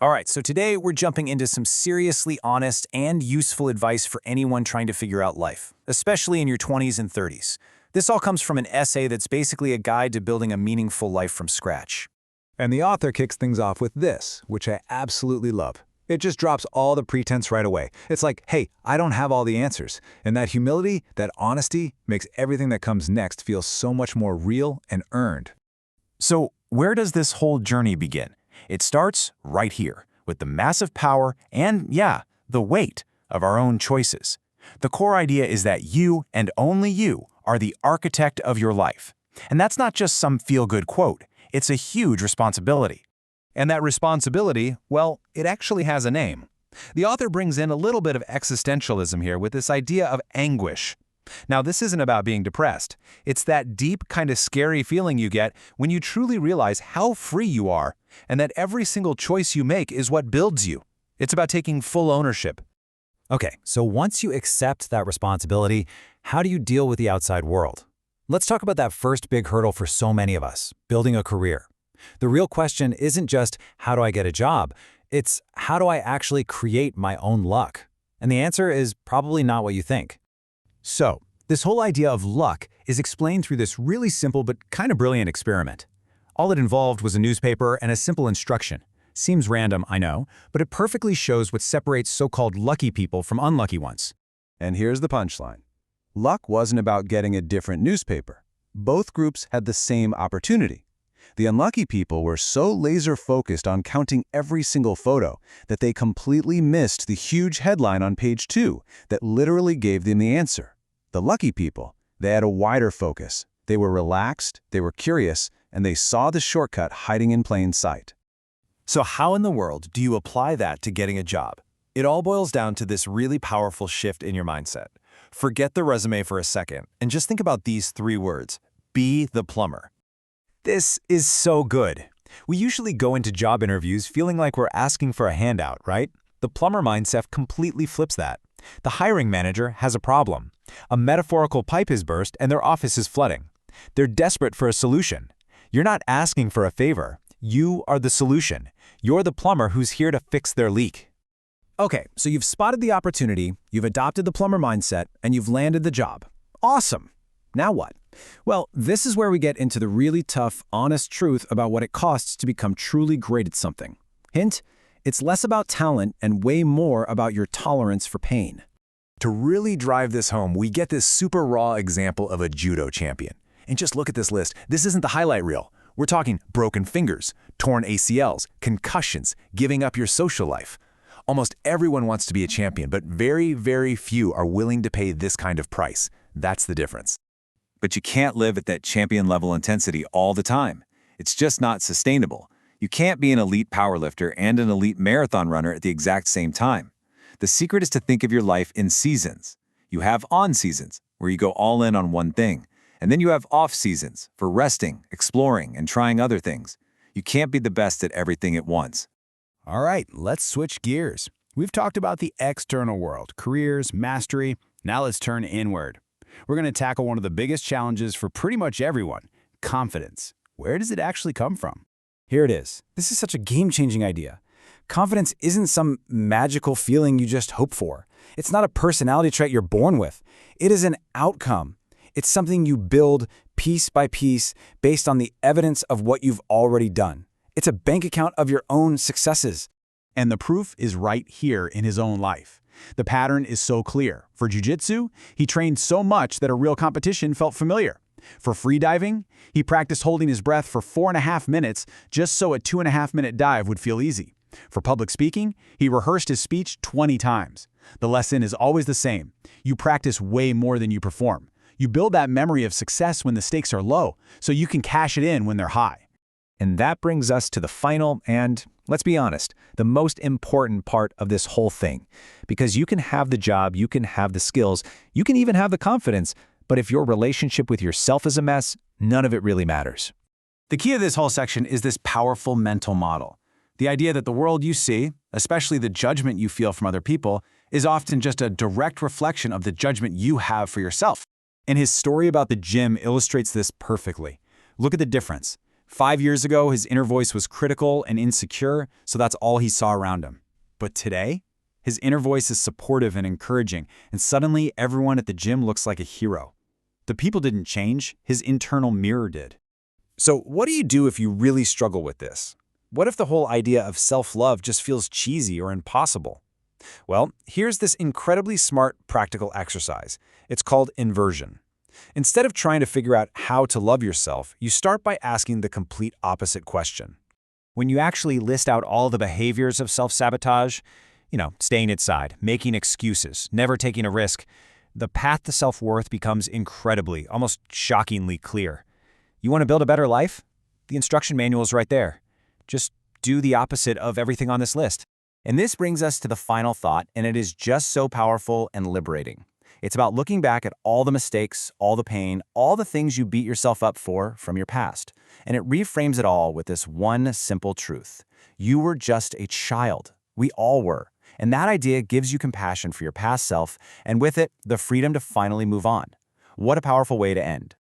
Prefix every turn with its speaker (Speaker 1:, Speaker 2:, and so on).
Speaker 1: All right, so today we're jumping into some seriously honest and useful advice for anyone trying to figure out life, especially in your 20s and 30s. This all comes from an essay that's basically a guide to building a meaningful life from scratch.
Speaker 2: And the author kicks things off with this, which I absolutely love. It just drops all the pretense right away. It's like, hey, I don't have all the answers. And that humility, that honesty, makes everything that comes next feel so much more real and earned.
Speaker 1: So where does this whole journey begin? It starts right here, with the massive power and, yeah, the weight of our own choices. The core idea is that you, and only you, are the architect of your life. And that's not just some feel-good quote. It's a huge responsibility.
Speaker 3: And that responsibility, well, it actually has a name. The author brings in a little bit of existentialism here with this idea of anguish. Now, this isn't about being depressed. It's that deep, kind of scary feeling you get when you truly realize how free you are and that every single choice you make is what builds you. It's about taking full ownership.
Speaker 4: Okay, so once you accept that responsibility, how do you deal with the outside world? Let's talk about that first big hurdle for so many of us, building a career. The real question isn't just, how do I get a job? It's, how do I actually create my own luck? And the answer is probably not what you think.
Speaker 2: So, this whole idea of luck is explained through this really simple but kind of brilliant experiment. All it involved was a newspaper and a simple instruction. Seems random, I know, but it perfectly shows what separates so-called lucky people from unlucky ones.
Speaker 5: And here's the punchline. Luck wasn't about getting a different newspaper. Both groups had the same opportunity. The unlucky people were so laser-focused on counting every single photo that they completely missed the huge headline on page 2 that literally gave them the answer. The lucky people, they had a wider focus. They were relaxed, they were curious, and they saw the shortcut hiding in plain sight.
Speaker 3: So how in the world do you apply that to getting a job? It all boils down to this really powerful shift in your mindset. Forget the resume for a second and just think about these 3 words. Be the plumber.
Speaker 4: This is so good. We usually go into job interviews feeling like we're asking for a handout, right? The plumber mindset completely flips that. The hiring manager has a problem. A metaphorical pipe is burst and their office is flooding. They're desperate for a solution. You're not asking for a favor. You are the solution. You're the plumber who's here to fix their leak.
Speaker 2: Okay, so you've spotted the opportunity, you've adopted the plumber mindset, and you've landed the job. Awesome! Now what? Well, this is where we get into the really tough, honest truth about what it costs to become truly great at something. Hint, it's less about talent and way more about your tolerance for pain.
Speaker 1: To really drive this home, we get this super raw example of a judo champion. And just look at this list. This isn't the highlight reel. We're talking broken fingers, torn ACLs, concussions, giving up your social life. Almost everyone wants to be a champion, but very, very few are willing to pay this kind of price. That's the difference.
Speaker 6: But you can't live at that champion-level intensity all the time. It's just not sustainable. You can't be an elite powerlifter and an elite marathon runner at the exact same time. The secret is to think of your life in seasons. You have on seasons, where you go all in on one thing. And then you have off seasons, for resting, exploring, and trying other things. You can't be the best at everything at once.
Speaker 2: All right, let's switch gears. We've talked about the external world, careers, mastery. Now let's turn inward. We're going to tackle one of the biggest challenges for pretty much everyone, confidence. Where does it actually come from? Here it is. This is such a game-changing idea. Confidence isn't some magical feeling you just hope for. It's not a personality trait you're born with. It is an outcome. It's something you build piece by piece based on the evidence of what you've already done. It's a bank account of your own successes.
Speaker 7: And the proof is right here in his own life. The pattern is so clear. For jiu-jitsu, he trained so much that a real competition felt familiar. For freediving, he practiced holding his breath for 4.5 minutes just so a 2.5-minute dive would feel easy. For public speaking, he rehearsed his speech 20 times. The lesson is always the same. You practice way more than you perform. You build that memory of success when the stakes are low, so you can cash it in when they're high.
Speaker 1: And that brings us to the final and, let's be honest, the most important part of this whole thing. Because you can have the job, you can have the skills, you can even have the confidence, but if your relationship with yourself is a mess, none of it really matters.
Speaker 3: The key of this whole section is this powerful mental model. The idea that the world you see, especially the judgment you feel from other people, is often just a direct reflection of the judgment you have for yourself.
Speaker 4: And his story about the gym illustrates this perfectly. Look at the difference.
Speaker 2: 5 years ago, his inner voice was critical and insecure, so that's all he saw around him. But today, his inner voice is supportive and encouraging, and suddenly everyone at the gym looks like a hero. The people didn't change, his internal mirror did.
Speaker 3: So what do you do if you really struggle with this? What if the whole idea of self-love just feels cheesy or impossible? Well, here's this incredibly smart, practical exercise. It's called inversion. Instead of trying to figure out how to love yourself, you start by asking the complete opposite question.
Speaker 2: When you actually list out all the behaviors of self-sabotage, staying inside, making excuses, never taking a risk, the path to self-worth becomes incredibly, almost shockingly clear. You want to build a better life? The instruction manual is right there. Just do the opposite of everything on this list.
Speaker 4: And this brings us to the final thought, and it is just so powerful and liberating. It's about looking back at all the mistakes, all the pain, all the things you beat yourself up for from your past. And it reframes it all with this one simple truth. You were just a child. We all were. And that idea gives you compassion for your past self, and with it, the freedom to finally move on. What a powerful way to end.